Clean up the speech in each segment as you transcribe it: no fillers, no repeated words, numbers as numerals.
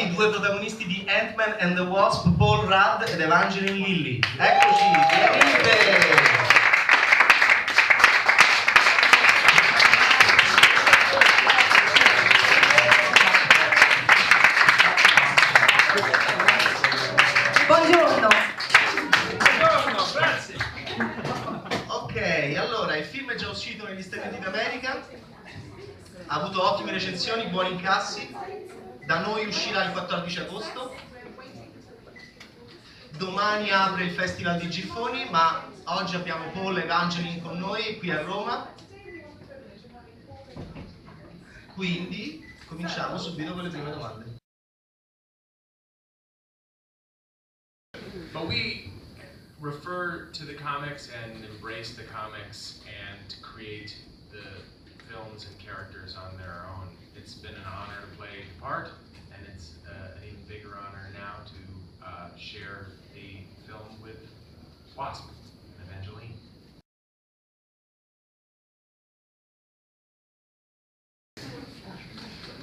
i due protagonisti di Ant-Man and The Wasp, Paul Rudd ed Evangeline Lillly. Eccoci, benvenute! Buongiorno. Buongiorno, grazie. Ok, allora il film è già uscito negli Stati Uniti d'America, ha avuto ottime recensioni, buoni incassi, da noi uscirà il 14 agosto, domani apre il Festival di Giffoni, ma oggi abbiamo Paul e Evangeline con noi qui a Roma, quindi cominciamo subito con le prime domande. But we refer to the comics and embrace the comics and create the films and characters on their own. It's been an honor to play the part, and it's an even bigger honor now to share the film with Wasp and Evangeline.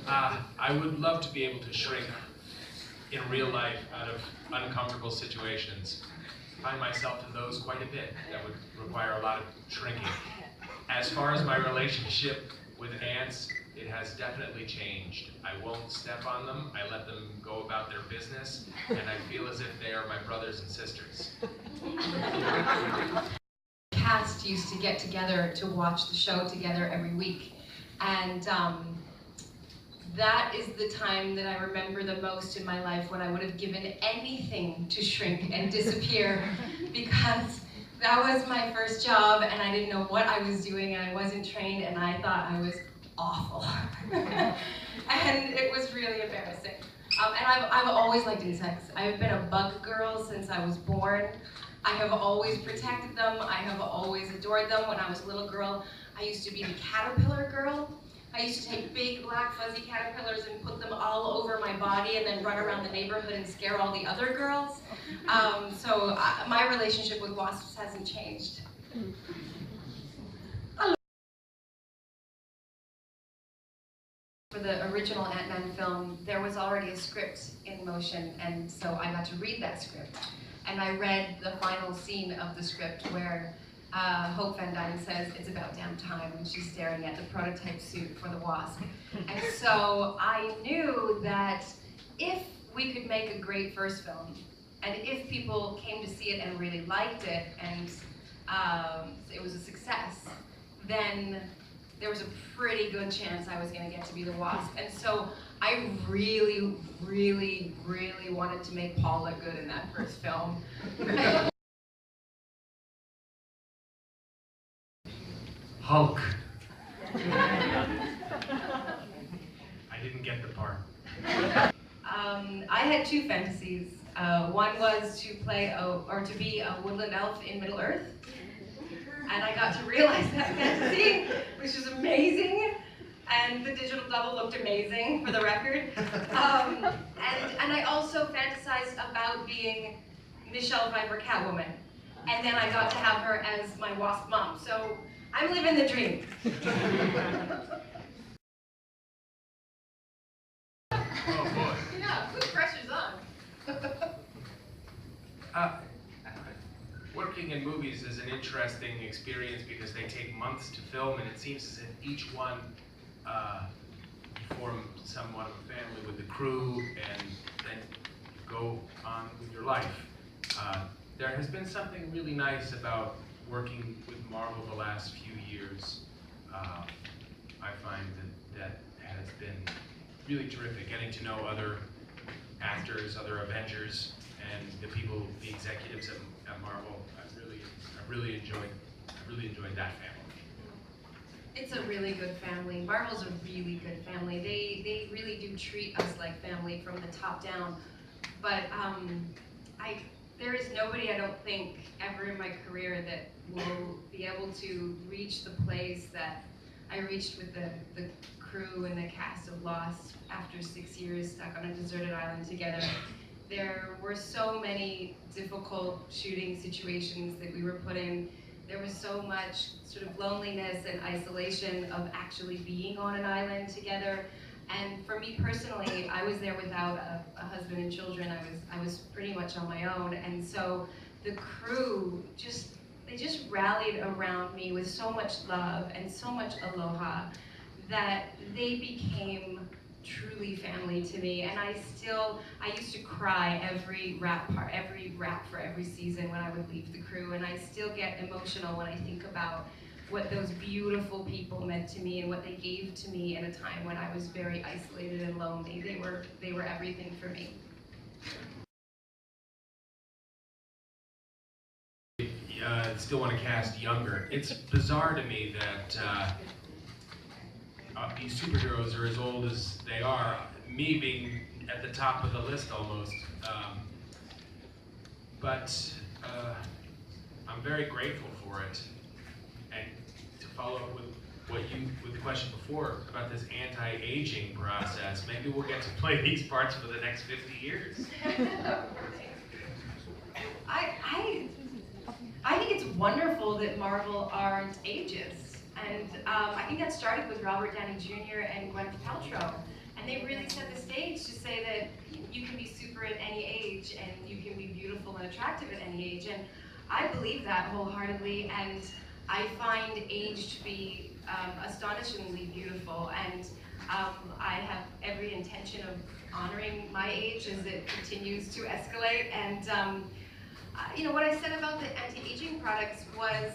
I would love to be able to shrink in real life out of uncomfortable situations. I find myself in those quite a bit. That would require a lot of shrinking. As far as my relationship with ants, it has definitely changed. I won't step on them. I let them go about their business, and I feel as if they are my brothers and sisters. Cast used to get together to watch the show together every week, and that is the time that I remember the most in my life, when I would have given anything to shrink and disappear, because that was my first job and I didn't know what I was doing and I wasn't trained and I thought I was awful. And it was really embarrassing. And I've always liked insects. I've been a bug girl since I was born. I have always protected them. I have always adored them. When I was a little girl, I used to be the caterpillar girl. I used to take big black fuzzy caterpillars and put them all over my body and then run around the neighborhood and scare all the other girls. So my relationship with wasps hasn't changed. For the original Ant-Man film, there was already a script in motion, and so I got to read that script. And I read the final scene of the script where Hope Van Dyne says, "It's about damn time," when she's staring at the prototype suit for the Wasp. And so I knew that if we could make a great first film, and if people came to see it and really liked it, and it was a success, then there was a pretty good chance I was going to get to be the Wasp. And so I really, really, really wanted to make Paul look good in that first film. Hulk. I didn't get the part. I had two fantasies. One was to play to be a woodland elf in Middle Earth, and I got to realize that fantasy, which was amazing. And the digital double looked amazing, for the record. And I also fantasized about being Michelle Pfeiffer Catwoman, and then I got to have her as my Wasp mom. So I'm living the dream. Oh boy. Yeah, food pressure's on. Working in movies is an interesting experience because they take months to film, and it seems as if each one form somewhat of a family with the crew, and then go on with your life. There has been something really nice about working with Marvel the last few years. I find that has been really terrific, getting to know other actors, other Avengers, and the people, the executives at Marvel. I've really enjoyed that family. It's a really good family. Marvel's a really good family. They really do treat us like family from the top down. But there is nobody, I don't think, ever in my career that will be able to reach the place that I reached with the crew and the cast of Lost after 6 years stuck on a deserted island together. There were so many difficult shooting situations that we were put in. There was so much sort of loneliness and isolation of actually being on an island together. And for me personally, I was there without a husband and children. I was pretty much on my own, and so the crew they just rallied around me with so much love and so much aloha that they became truly family to me. And I used to cry every rap for every season when I would leave the crew, and I still get emotional when I think about what those beautiful people meant to me and what they gave to me in a time when I was very isolated and lonely. They were everything for me. Still want to cast younger. It's bizarre to me that these superheroes are as old as they are, me being at the top of the list almost. But I'm very grateful for it. And to follow up with the question before about this anti-aging process, maybe we'll get to play these parts for the next 50 years. I think it's wonderful that Marvel aren't ageist, and I think that started with Robert Downey Jr. and Gwyneth Paltrow, and they really set the stage to say that you can be super at any age, and you can be beautiful and attractive at any age, and I believe that wholeheartedly, and I find age to be astonishingly beautiful, and I have every intention of honoring my age as it continues to escalate, and you know, what I said about the anti-aging products was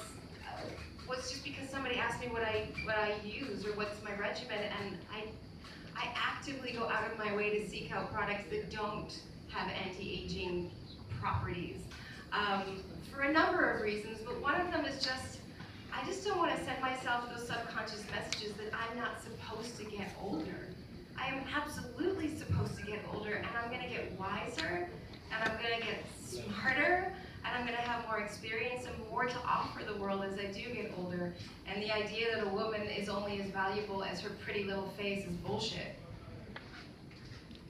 just because somebody asked me what I use or what's my regimen, and I actively go out of my way to seek out products that don't have anti-aging properties for a number of reasons, but one of them is I just don't want to send myself those subconscious messages that I'm not supposed to get older. I am absolutely supposed to get older, and I'm going to get wiser, and I'm going to get smarter, and I'm going to have more experience and more to offer the world as I do get older. And the idea that a woman is only as valuable as her pretty little face is bullshit.